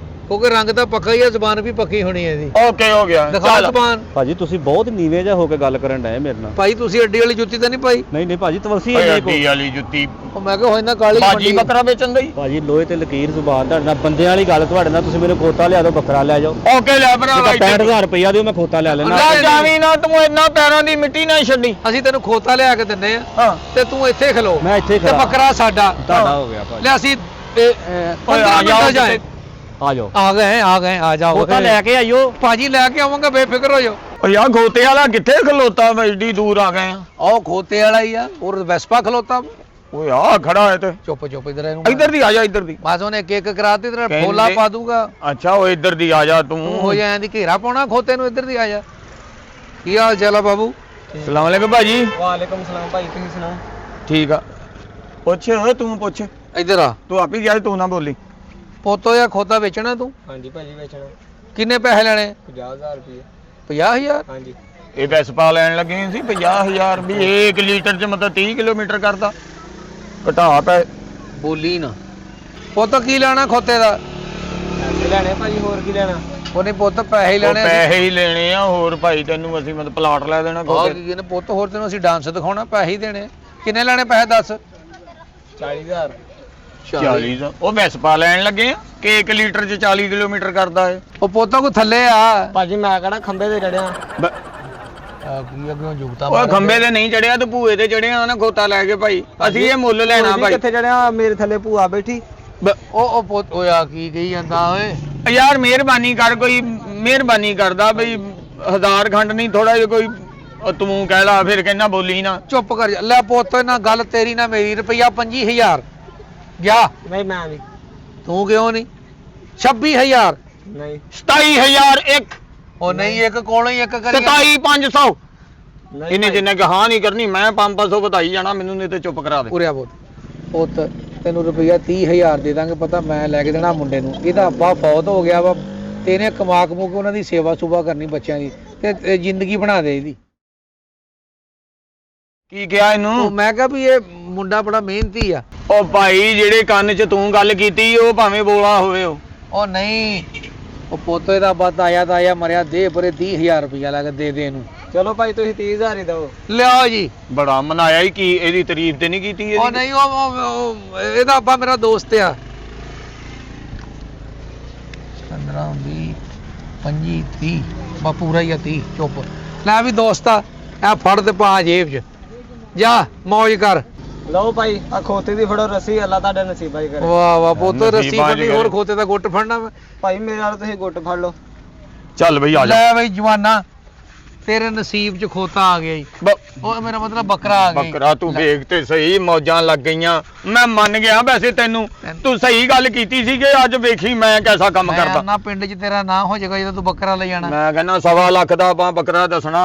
ਕਿਉਂਕਿ ਰੰਗ ਤਾਂ ਪੱਕਾ ਹੀ ਆ, ਜ਼ਬਾਨ ਵੀ ਪੱਕੀ ਹੋਣੀ ਹੈ ਇਹਦੀ। ਓਕੇ ਹੋ ਗਿਆ ਦਿਖਾ ਜ਼ਬਾਨ। ਭਾਜੀ ਤੁਸੀਂ ਬਹੁਤ ਨੀਵੇਂ ਜਿਹਾ ਹੋ ਕੇ ਗੱਲ ਕਰਨ ਡਏ ਮੇਰੇ ਨਾਲ। ਭਾਈ ਤੁਸੀਂ ਅੱਡੀ ਵਾਲੀ ਜੁੱਤੀ ਤਾਂ ਨਹੀਂ ਪਾਈ? ਨਹੀਂ ਭਾਜੀ ਤਵਲਸੀ ਓਏ ਹੈ ਅੱਡੀ ਵਾਲੀ ਜੁੱਤੀ ਉਹ ਮੈਂ ਕਿਹਾ ਹੋਏ ਨਾ ਕਾਲੀ ਬਾਜੀ ਬੱਕਰਾ ਵੇਚਣ ਦੀ। ਭਾਜੀ ਲੋਹੇ ਤੇ ਲਕੀਰ ਜ਼ੁਬਾਨ ਤੁਹਾਡੇ ਨਾਲ ਬੰਦਿਆਂ ਵਾਲੀ ਗੱਲ ਤੁਹਾਡੇ ਨਾਲ। ਤੁਸੀਂ ਮੈਨੂੰ ਖੋਤਾ ਲਿਆ ਦਿਓ, ਬੱਕਰਾ ਲੈ ਜਾਓ। ਓਕੇ ਲੈ ਭਰਾਵਾ 65000 ਰੁਪਇਆ ਦਿਓ, ਮੈਂ ਖੋਤਾ ਲੈ ਲੈਣਾ। ਲੈ ਜਾਵੀਂ ਨਾ ਤੂੰ ਇੰਨਾ ਪੈਰਾਂ ਦੀ ਮਿੱਟੀ ਨਾ ਛੱਡੀ। ਅਸੀਂ ਤੈਨੂੰ ਖੋਤਾ ਲਿਆ ਕੇ ਦਿੰਨੇ ਆ ਹਾਂ ਤੇ ਤੂੰ ਇੱਥੇ ਖਲੋ ਮੈਂ ਇੱਥੇ ਤੇ ਖੜਾ। ਬੱਕਰਾ ਸਾਡਾ ਤੁਹਾਡਾ ਹੋ ਗਿਆ ਭਾਜੀ। ਲੈ ਅਸੀਂ ਓਏ 15 ਆ ਮਿੰਟ ਜਾਏ। ਆ ਜਾਓ, ਆ ਗਏ ਆ ਜਾਓ। ਖੋਤਾ ਲੈ ਕੇ ਆਇਓ। ਭਾਜੀ ਲੈ ਕੇ ਆਵਾਂਗਾ, ਬੇਫਿਕਰ ਹੋ ਜਾਓ। ਓ ਯਾਰ ਖੋਤੇ ਵਾਲਾ ਕਿੱਥੇ ਖਲੋਤਾ ਵਾ ਏਡੀ ਦੂਰ ਆ ਗਏ ਆ। ਉਹ ਖੋਤੇ ਵਾਲਾ ਹੀ ਆ, ਔਰ ਵੈਸਪਾ ਖਲੋਤਾ। ਓਏ ਆ ਖੜਾ ਹੈ ਤੇ ਚੁੱਪ ਇਧਰ ਇਹਨੂੰ ਇੱਧਰ ਦੀ ਆ ਜਾ ਇੱਧਰ ਦੀ। ਬਸ ਉਹਨੇ ਇੱਕ ਕਰਾਤੀ ਤੇਰਾ ਕਹਿੰਦੇ- ਫੋਲਾ ਪਾ ਦੂਗਾ। ਅੱਛਾ ਉਹ ਇੱਧਰ ਦੀ ਆ ਜਾ ਤੂੰ ਤੂੰ। ਹੋ ਜਾਏ ਦੀ ਘੇਰਾ ਪਾਉਣਾ ਖੋਤੇ ਨੂੰ, ਇੱਧਰ ਦੀ ਆ ਜਾ। ਕੀ ਹਾਲ ਚਾਲ ਆ ਬਾਬੂ? ਸਲਾਮ ਅਲੈਕੁਮ ਭਾਜੀ। ਵਾਲੇਕੁਮ ਸਲਾਮ ਭਾਈ, ਤੁਸੀਂ ਸੁਣਾਓ? ਠੀਕ ਆ। ਪੁੱਛ ਤੂੰ ਪੁੱਛ। ਇੱਧਰ ਆ। ਤੂੰ ਆਪ ਹੀ ਜਾ, ਤੂੰ ਨਾ ਬੋਲੀ। ਪੋਤੋ ਜਾਂ ਖੋਤਾ ਵੇਚਣਾ ਤੂੰ? ਹਾਂਜੀ ਭਾਜੀ ਵੇਚਣਾ। ਕਿੰਨੇ ਪੈਸੇ ਲੈਣੇ? 50000 ਰੁਪਏ। 50000? ਹਾਂਜੀ। ਇਹ ਵੈਸਪਾ ਲੈਣ ਲੱਗੇ ਸੀ 50000 ਵੀ 1 ਲੀਟਰ ਚ ਮਤਲਬ 30 ਕਿਲੋਮੀਟਰ ਕਰਦਾ। ਘਟਾ ਪੈ ਬੋਲੀ ਨਾ। ਪੁੱਤ ਕੀ ਲੈਣਾ ਖੋਤੇ ਦਾ? ਪੈਸੇ ਲੈਣੇ ਭਾਜੀ, ਹੋਰ ਕੀ ਲੈਣਾ? ਉਹਨੇ ਪੁੱਤ ਪੈਸੇ ਹੀ ਉਹ ਲੈਣੇ। ਪੈਸੇ ਹੀ ਲੈਣੇ ਆ, ਹੋਰ ਭਾਈ ਤੈਨੂੰ ਅਸੀਂ ਮਤਲਬ ਪਲਾਟ ਲੈ ਦੇਣਾ ਆਹ ਖੋਤੇ। ਕੀ ਕਹਿੰਦੇ ਪੁੱਤ, ਹੋਰ ਤੈਨੂੰ ਅਸੀਂ ਡਾਂਸ ਦਿਖਾਉਣਾ, ਪੈਸੇ ਹੀ ਦੇਣੇ। ਕਿੰਨੇ ਲੈਣੇ ਪੈਸੇ ਦੱਸ? 40000। 40 ਦਾ ਉਹ ਵੈਸਪਾ ਲੈਣ ਲੱਗੇ ਆ ਕਿ 1 ਲੀਟਰ ਚ 40 ਕਿਲੋਮੀਟਰ ਕਰਦਾ ਏ। ਉਹ ਪੋਤਾ ਕੋ ਥੱਲੇ ਆ। ਭਾਜੀ ਮੈਂ ਕਿਹੜਾ ਖੰਬੇ ਤੇ ਚੜਿਆ। ਆ ਕੀ ਅੱਗੇ ਜੁਗਤਾ ਉਹ ਖੰਬੇ ਤੇ ਨਹੀਂ ਚੜਿਆ, ਤੂੰ ਭੂਏ ਤੇ ਚੜਿਆ ਨਾ ਖੋਤਾ ਲੈ ਕੇ ਭਾਈ। ਅਸੀਂ ਇਹ ਮੁੱਲ ਲੈਣਾ ਭਾਈ। ਕਿੱਥੇ ਚੜਿਆ? ਮੇਰੇ ਥੱਲੇ ਭੂਆ ਬੈਠੀ। ਉਹ ਪੁੱਤ ਓਇਆ ਕੀ ਕਹੀ ਜਾਂਦਾ ਓਏ? ਯਾਰ ਮਿਹਰਬਾਨੀ ਕਰ, ਕੋਈ ਮਿਹਰਬਾਨੀ ਕਰਦਾ ਬਈ 1000 ਖੰਡ ਨਹੀਂ ਥੋੜਾ ਜਿਹਾ ਕੋਈ ਤੂੰ ਕਹਿ ਲਾ, ਫਿਰ ਕਹਿੰਦਾ ਬੋਲੀ ਨਾ। ਚੁੱਪ ਕਰ ਜਾ। ਲੈ ਪੁੱਤ ਨਾ ਗੱਲ ਤੇਰੀ ਨਾ ਮੇਰੀ। ਰੁਪਈਆ 25000 ਗਿਆ। ਨਹੀਂ ਮੈਂ ਨਹੀਂ। ਤੂੰ ਕਿਉਂ ਨਹੀਂ? 26000 ਨਹੀਂ 27000 ਇੱਕ। ਉਹ ਨਹੀਂ, ਇੱਕ ਕੋਲੋਂ ਹੀ ਇੱਕ ਕਰੀ। 27500 ਇਹਨੇ ਜਿੰਨੇ ਕਿ ਹਾਂ ਨਹੀਂ ਕਰਨੀ, ਮੈਂ 500 ਵਧਾਈ ਜਾਣਾ, ਮੈਨੂੰ ਨਹੀਂ ਤੇ ਚੁੱਪ ਕਰਾ ਦੇ। ਉਰਿਆ ਪੁੱਤ ਤੈਨੂੰ ਰੁਪਈਆ 30000 ਦੇ ਦਾਂਗੇ, ਪਤਾ ਮੈਂ ਲੈ ਕੇ ਦੇਣਾ ਮੁੰਡੇ ਨੂੰ। ਇਹਦਾ ਅੱਬਾ ਫੌਤ ਹੋ ਗਿਆ ਵਾ ਤੇ ਇਹਨੇ ਕਮਾ ਕੇ ਉਹਨਾਂ ਦੀ ਸੇਵਾ ਸੁਭਾ ਕਰਨੀ ਬੱਚਿਆਂ ਦੀ, ਤੇ ਜ਼ਿੰਦਗੀ ਬਣਾ ਦੇ ਇਹਦੀ। ਕੀ ਕਿਹਾ ਇਹਨੂੰ? ਉਹ ਮੈਂ ਕਿਹਾ ਵੀ ਇਹ ਮੁੰਡਾ ਬੜਾ ਮਿਹਨਤੀ ਆ। ਉਹ ਭਾਈ ਜਿਹੜੇ ਕੰਨ 'ਚ ਤੂੰ ਗੱਲ ਕੀਤੀ ਉਹ ਭਾਵੇਂ ਬੋਲਾ ਹੋਵੇ ਉਹ ਨਹੀਂ, ਉਹ ਪੁੱਤ ਇਹਦਾ ਬੱਤ ਆਇਆ ਤਾਂ ਆਇਆ, ਮਰਿਆ ਦੇ ਪਰੇ 30000 ਰੁਪਈਆ ਲੈ ਕੇ ਦੇ ਇਹਨੂੰ। ਚਲੋ ਭਾਈ ਤੁਸੀਂ 30000 ਹੀ ਦਿਓ। ਲਿਆਓ ਜੀ। ਬੜਾ ਮਨਾਇਆ ਹੀ, ਕੀ ਇਹਦੀ ਤਾਰੀਫ ਤੇ ਨਹੀਂ ਕੀਤੀ ਉਹ ਇਹਦੀ? ਨਹੀਂ, ਉਹ ਇਹਦਾ ਅੱਬਾ ਮੇਰਾ ਦੋਸਤ ਆ। 15 20 25 30 ਬਾ ਪੂਰਾ ਹੀ ਆ 30। ਚੁੱਪ। ਲੈ ਵੀ ਦੋਸਤਾ, ਇਹ ਫੜ ਤੇ ਪਾ ਜੇਬ 'ਚ, ਜਾ ਮौज ਕਰ। ਲਓ ਭਾਈ ਆ ਖੋਤੇ ਦੀ ਫੜੋ ਰੱਸੀ, ਅੱਲਾ ਤੁਹਾਡੇ ਨਸੀਬਾਂ ਹੀ ਕਰੇ। ਵਾਹ ਵਾਹ ਪੁੱਤ, ਨਸੀਬਾਂ ਰੱਸੀ ਚ ਫੜਨੀ, ਕਰੇ। ਹੋਰ ਖੋਤੇ ਦਾ ਗੁੱਟ ਫੜਨਾ ਵਾ। ਭਾਈ ਮੇਰੇ ਨਾਲ ਤੁਸੀਂ ਗੁੱਟ ਫੜ ਲਓ। ਚੱਲ ਬਈ ਆ ਜਾ। ਲੈ ਬਈ ਜਵਾਨਾ, ਤੇਰੇ ਨਸੀਬ 'ਚ ਖੋਤਾ ਆ ਗਿਆ ਜੀ। ਉਹ ਮੇਰਾ ਮਤਲਬ ਬੱਕਰਾ ਆ ਗਿਆ ਜੀ। ਬੱਕਰਾ ਤੂੰ ਵੇਖ ਤੇ ਸਹੀ, ਮੌਜਾਂ ਲੱਗ ਗਈਆਂ। ਮੈਂ ਮੰਨ ਗਿਆ ਵੈਸੇ ਤੈਨੂੰ, ਤੂੰ ਸਹੀ ਗੱਲ ਕੀਤੀ ਸੀ ਕਿ ਅੱਜ ਵੇਖੀ ਮੈਂ ਕੈਸਾ ਕੰਮ ਕਰਦਾ। ਮੈਂ ਨਾ ਪਿੰਡ 'ਚ ਤੇਰਾ ਨਾਂ ਹੋ ਜਾਏਗਾ ਜਦੋਂ ਤੂੰ ਬੱਕਰਾ ਲੈ ਜਾਣਾ। ਮੈਂ ਕਹਿੰਦਾ 1.25 ਲੱਖ ਦਾ ਆਪਾਂ ਬੱਕਰਾ ਦੱਸਣਾ,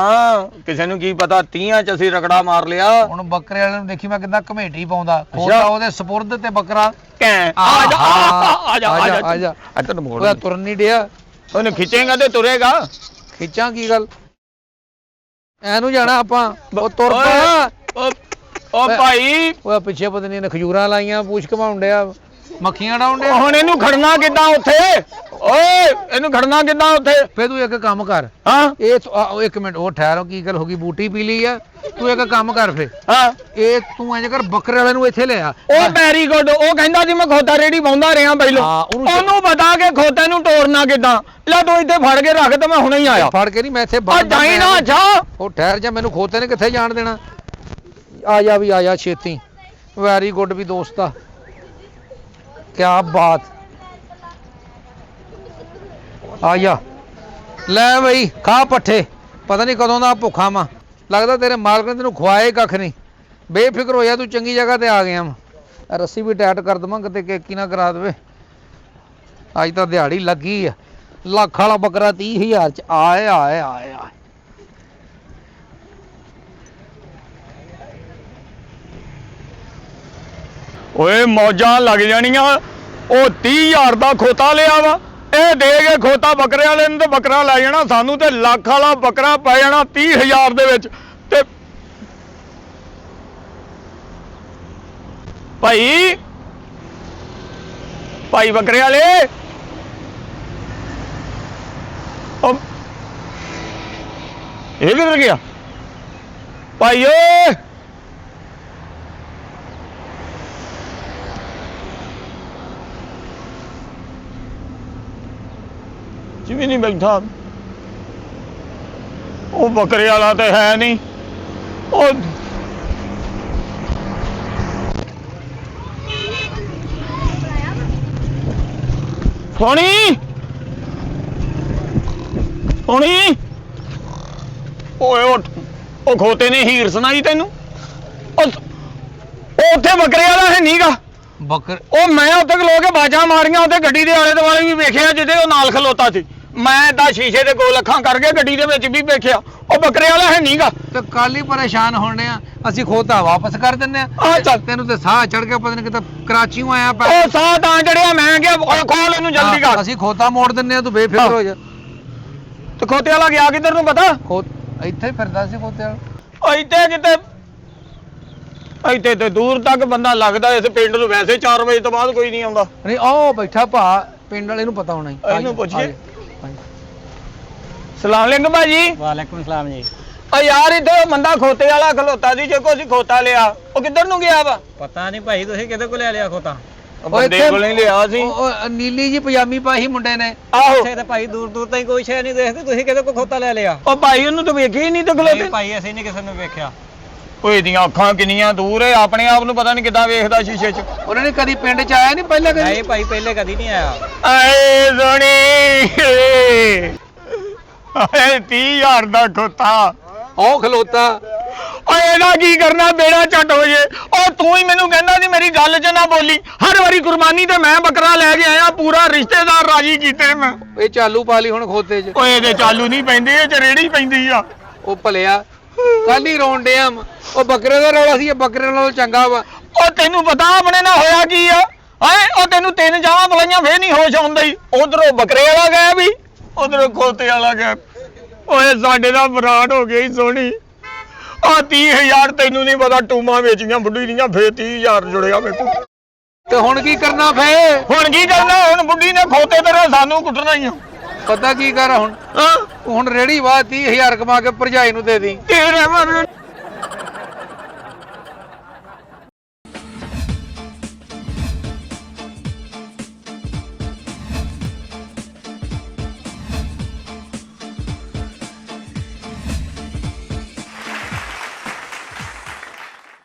ਕਿਸੇ ਨੂੰ ਕੀ ਪਤਾ 30 ਚ ਅਸੀਂ ਰਗੜਾ ਮਾਰ ਲਿਆ। ਹੁਣ ਬੱਕਰੇ ਵਾਲੇ ਨੂੰ ਦੇਖੀ ਮੈਂ ਕਿੱਦਾਂ ਕਮੇਟੀ ਪਾਉਂਦਾ। ਖੋਤਾ ਉਹਦੇ ਸਪੁਰਦ ਤੇ ਬੱਕਰਾ। ਕੈਂ ਆ ਜਾ ਆ ਜਾ ਆ ਜਾ। ਇੱਧਰ ਮੋੜ। ਉਹਦਾ ਤੁਰਨ ਨਹੀਂ ਡਿਆ। ਉਹਨੂੰ ਖਿੱਚੇਗਾ ਤੇ ਤੁਰੇਗਾ। ਖਿੱਚਾਂ ਕੀ ਗੱਲ? ਐਨੂੰ ਜਾਣਾ ਆਪਾਂ। ਉਹ ਤੁਰ ਓਏ, ਪਾ। ਉਹ ਭਾਈ ਉਹ ਪਿੱਛੇ ਪਤਾ ਨਹੀਂ ਖਜੂਰਾਂ ਲਾਈਆਂ, ਪੂਛ ਘਮਾਉਣ ਡਿਆ, ਮੱਖੀਆਂ ਡਾਉਣ ਡਿਆ। ਹੁਣ ਇਹਨੂੰ ਖੜਨਾ ਕਿੱਦਾਂ ਉੱਥੇ? ਓਏ ਇਹਨੂੰ ਖੜਨਾ ਕਿੱਦਾਂ ਉੱਥੇ? ਫੇਰ ਤੂੰ ਇੱਕ ਕੰਮ ਕਰ। ਹਾਂ ਇੱਕ ਮਿੰਟ, ਉਹ ਠਹਿਰੋ, ਕੀ ਗੱਲ ਹੋ ਗਈ? ਬੂਟੀ ਪੀ ਲਈ ਆ? ਤੂੰ ਇੱਕ ਕੰਮ ਕਰ ਫੇ, ਹਾਂ ਇਹ ਤੂੰ ਇੰਜ ਕਰ, ਬੱਕਰੇ ਵਾਲੇ ਨੂੰ ਇੱਥੇ ਲੈ ਆ। ਉਹ ਵੈਰੀ ਗੁੱਡ। ਉਹ ਕਹਿੰਦਾ ਸੀ ਮੈਂ ਖੋਤਾ ਰੇੜੀ ਪਾਉਂਦਾ ਰਿਹਾ ਪਹਿਲੋਂ। ਹਾਂ, ਉਹਨੂੰ ਪਤਾ ਕਿ ਖੋਤੇ ਨੂੰ ਤੋੜਨਾ ਕਿੱਦਾਂ। ਲੈ ਤੂੰ ਇੱਥੇ ਫੜ ਕੇ ਰੱਖ ਤੇ ਮੈਂ ਹੁਣੇ ਹੀ ਆਇਆ। ਫੜ ਕੇ ਨਹੀਂ, ਮੈਂ ਇੱਥੇ ਆ ਜਾਈ ਨਾ। ਅੱਛਾ ਉਹ ਠਹਿਰ ਜਾ, ਮੈਨੂੰ ਖੋਤੇ ਨੇ ਕਿੱਥੇ ਜਾਣ ਦੇਣਾ। ਆ ਜਾ ਵੀ, ਆ ਜਾ ਛੇਤੀ। ਵੈਰੀ ਗੁੱਡ ਵੀ ਦੋਸਤਾ, ਕਿਆ ਬਾਤ। ਆ ਜਾ, ਲੈ ਬਈ ਖਾ ਪੱਠੇ। ਪਤਾ ਨਹੀਂ ਕਦੋਂ ਦਾ ਭੁੱਖਾ ਵਾਂ, ਲੱਗਦਾ ਤੇਰੇ ਮਾਲਕ ਨੇ ਤੈਨੂੰ ਖਵਾਏ ਕੱਖ ਨਹੀਂ। ਬੇਫਿਕਰ ਹੋ ਜਾ, ਤੂੰ ਚੰਗੀ ਜਗ੍ਹਾ ਤੇ ਆ ਗਿਆ ਵਾਂ। ਰੱਸੀ ਵੀ ਟਾਈਟ ਕਰ ਦਵਾਂ ਕਿਤੇ ਕੇਕੀ ਨਾ ਕਰਾ ਦੇਵੇ। ਅੱਜ ਤਾਂ ਦਿਹਾੜੀ ਲੱਗੀ ਆ। ਲੱਖ ਵਾਲਾ ਬੱਕਰਾ 30000 ਚ ਆਏ ਆਏ ਆਏ ਆਏ। ਓਏ ਮੌਜਾਂ ਲੱਗ ਜਾਣੀਆਂ। ਉਹ 30,000 ਦਾ ਖੋਤਾ ਲਿਆ ਵਾ, ਇਹ ਦੇ ਕੇ ਖੋਤਾ ਬੱਕਰੇ ਵਾਲੇ ਨੂੰ ਤੇ ਬੱਕਰਾ ਲੈ ਜਾਣਾ, ਸਾਨੂੰ ਤੇ ਲੱਖ ਵਾਲਾ ਬੱਕਰਾ ਪੈ ਜਾਣਾ 30,000 ਦੇ ਵਿੱਚ। ਤੇ ਭਾਈ ਬੱਕਰੇ ਵਾਲੇ ਉਹ ਇਹ ਕਿੱਧਰ ਗਿਆ ਭਾਈ ਓਏ ਜਿਵੇਂ ਨਹੀਂ ਬੈਠਾ ਉਹ ਬੱਕਰੇ ਵਾਲਾ ਤੇ ਹੈ ਨਹੀਂ ਉਹ ਸੋਣੀ ਸੋਣੀ ਓਏ ਉਹ ਖੋਤੇ ਨੇ ਹੀਰ ਸੁਣਾਈ ਤੈਨੂੰ ਉਹ ਉੱਥੇ ਬੱਕਰੇ ਵਾਲਾ ਹੈ ਨਹੀਂਗਾ ਬੱਕਰ ਉਹ ਮੈਂ ਉੱਥੇ ਖਲੋ ਕੇ ਬਾਜਾਂ ਮਾਰੀਆਂ ਉੱਥੇ ਗੱਡੀ ਦੇ ਆਲੇ ਦੁਆਲੇ ਵੀ ਵੇਖਿਆ ਜਿਹਦੇ ਉਹ ਨਾਲ ਖਲੋਤਾ ਸੀ ਮੈਂ ਏਦਾਂ ਸ਼ੀਸ਼ੇ ਦੇ ਕੋਲ ਅੱਖਾਂ ਕਰਕੇ ਗੱਡੀ ਦੇ ਵਿੱਚ ਵੀ ਵੇਖਿਆ ਉਹ ਬੱਕਰੇ ਵਾਲਾ ਹੈ ਨਹੀਂਗਾ ਤੇ ਕੱਲ ਹੀ ਪਰੇਸ਼ਾਨ ਹੋਣੇ ਆ ਅਸੀਂ ਖੋਤਾ ਵਾਪਸ ਕਰ ਦਿੰਨੇ ਆ ਆ ਚੱਲ ਤੈਨੂੰ ਤੇ ਸਾਹ ਚੜ ਗਿਆ ਪਤਾ ਨਹੀਂ ਕਿਤੇ ਕਰਾਚੀੋਂ ਆਇਆ ਉਹ ਸਾਹ ਤਾਂ ਚੜਿਆ ਮੈਂ ਕਿਹਾ ਖੋਲ ਇਹਨੂੰ ਜਲਦੀ ਕਰ ਅਸੀਂ ਖੋਤਾ ਮੋੜ ਦਿੰਨੇ ਆ ਤੂੰ ਬੇਫਿਕਰ ਹੋ ਜਾ ਤੇ ਖੋਤੇ ਵਾਲਾ ਗਿਆ ਕਿੱਧਰ ਨੂੰ ਪਤਾ ਇੱਥੇ ਹੀ ਫਿਰਦਾ ਸੀ ਖੋਤੇ ਵਾਲਾ ਇੱਥੇ ਕਿਤੇ ਇੱਥੇ ਤੇ ਦੂਰ ਤੱਕ ਬੰਦਾ ਲੱਗਦਾ ਇਸ ਪਿੰਡ ਨੂੰ ਵੈਸੇ 4 ਵਜੇ ਤੋਂ ਬਾਅਦ ਕੋਈ ਨਹੀਂ ਆਉਂਦਾ ਨਹੀਂ ਉਹ ਬੈਠਾ ਭਾ ਪਿੰਡ ਵਾਲੇ ਨੂੰ ਪਤਾ ਹੋਣਾ ਹੀ ਇਹਨੂੰ ਪੁੱਛੀਏ ਸਲਾਮ ਅਲੈਕੁਮ ਭਾਜੀ ਵਾਲੇਕੁਮ ਸਲਾਮ ਜੀ ਓ ਯਾਰ ਇੱਥੇ ਉਹ ਬੰਦਾ ਖੋਤੇ ਵਾਲਾ ਖਲੋਤਾ ਸੀ ਜੇ ਕੋਈ ਖੋਤਾ ਲਿਆ ਉਹ ਕਿੱਧਰ ਨੂੰ ਗਿਆ ਵਾ ਪਤਾ ਨਹੀਂ ਭਾਈ ਤੁਸੀਂ ਕਿਹਦੇ ਕੋਲ ਲੈ ਲਿਆ ਖੋਤਾ ਬੰਦੇ ਕੋਲ ਹੀ ਲਿਆ ਸੀ ਉਹ ਨੀਲੀ ਜੀ ਪਜਾਮੀ ਪਾਈ ਮੁੰਡੇ ਨੇ ਆਹੋ ਤੇ ਭਾਈ ਦੂਰ ਦੂਰ ਤਾਈਂ ਕੋਈ ਸ਼ੈ ਨਹੀਂ ਦੇਖਦੇ ਤੁਸੀਂ ਕਿਹਦੇ ਕੋਲ ਖੋਤਾ ਲੈ ਲਿਆ ਉਹ ਭਾਈ ਉਹਨੂੰ ਤਾਂ ਵੇਖਿਆ ਹੀ ਨਹੀਂ ਤੇ ਖਲੋਤੇ ਭਾਈ ਅਸੀਂ ਨਹੀਂ ਕਿਸੇ ਨੂੰ ਵੇਖਿਆ ਓਏ ਇਹਦੀਆਂ ਅੱਖਾਂ ਕਿੰਨੀਆਂ ਦੂਰ ਏ ਆਪਣੇ ਆਪ ਨੂੰ ਪਤਾ ਨਹੀਂ ਕਿੱਦਾਂ ਵੇਖਦਾ ਸ਼ੀਸ਼ੇ 'ਚ ਉਹਨਾਂ ਨੇ ਕਦੀ ਪਿੰਡ ਚ ਆਇਆ ਨਹੀਂ ਪਹਿਲਾਂ ਕਦੀ ਨਹੀਂ ਭਾਈ ਪਹਿਲੇ ਕਦੀ ਨਹੀਂ ਆਇਆ ਆਏ ਸੋਣੀ ਆਏ 30,000 ਦਾ ਖੋਤਾ ਉਹ ਖਲੋਤਾ ਓਏ ਇਹਦਾ ਕੀ ਕਰਨਾ ਬੇੜਾ ਝੱਟ ਹੋ ਜੇ ਉਹ ਤੂੰ ਹੀ ਮੈਨੂੰ ਕਹਿੰਦਾ ਸੀ ਮੇਰੀ ਗੱਲ 'ਚ ਨਾ ਬੋਲੀ ਹਰ ਵਾਰੀ ਕੁਰਬਾਨੀ ਤੇ ਮੈਂ ਬੱਕਰਾ ਲੈ ਕੇ ਆਇਆ ਪੂਰਾ ਰਿਸ਼ਤੇਦਾਰ ਰਾਜੀ ਕੀਤੇ ਮੈਂ ਇਹ ਚਾਲੂ ਪਾ ਲਈ ਹੁਣ ਖੋਤੇ ਚ ਓਏ ਇਹਦੇ ਚਾਲੂ ਨਹੀਂ ਪੈਂਦੇ ਇਹ 'ਚ ਰੇੜੀ ਪੈਂਦੀ ਆ ਉਹ ਭਲਿਆ ਕੱਲ ਹੀ ਰੋਣ ਡਿਆ ਉਹ ਬੱਕਰੇ ਦਾ ਰੌਲਾ ਸੀ ਇਹ ਬੱਕਰੇ ਨਾਲੋਂ ਚੰਗਾ ਵਾ ਉਹ ਤੈਨੂੰ ਪਤਾ ਆਪਣੇ ਨਾਲ ਹੋਇਆ ਕੀ ਆ ਹਾਏ ਉਹ ਤੈਨੂੰ 3 ਜਾਵਾਂ ਬਲਾਈਆਂ ਫੇਰ ਨਹੀਂ ਹੋਸ਼ ਆਉਂਦਾ ਹੀ ਉਧਰੋਂ ਬੱਕਰੇ ਵਾਲਾ ਗਿਆ ਵੀ ਉਧਰੋਂ ਖੋਤੇ ਵਾਲਾ ਗਿਆ ਓਏ ਸਾਡੇ ਦਾ ਬਰਾੜ ਹੋ ਗਈ ਸੋਹਣੀ ਆ 30,000 ਤੈਨੂੰ ਨਹੀਂ ਪਤਾ ਟੂਮਾਂ ਵੇਚੀਆਂ ਬੁੱਢੀ ਦੀਆਂ ਫੇਰ 30,000 ਜੁੜਿਆ ਮੇਰੇ ਕੋਲ ਤੇ ਹੁਣ ਕੀ ਕਰਨਾ ਫੇ ਹੁਣ ਕੀ ਕਰਨਾ ਹੁਣ ਬੁੱਢੀ ਨੇ ਖੋਤੇ ਤੇ ਸਾਨੂੰ ਕੁੱਟਣਾ ਹੀ ਆ ਪਤਾ ਕੀ ਕਰ ਹੁਣ ਹਾਂ ਹੁਣ ਰੇੜੀ ਵਾਹ 30,000 ਕਮਾ ਕੇ ਭਰਜਾਈ ਨੂੰ ਦੇ ਦੀ ਤੇਰੇ ਮਰ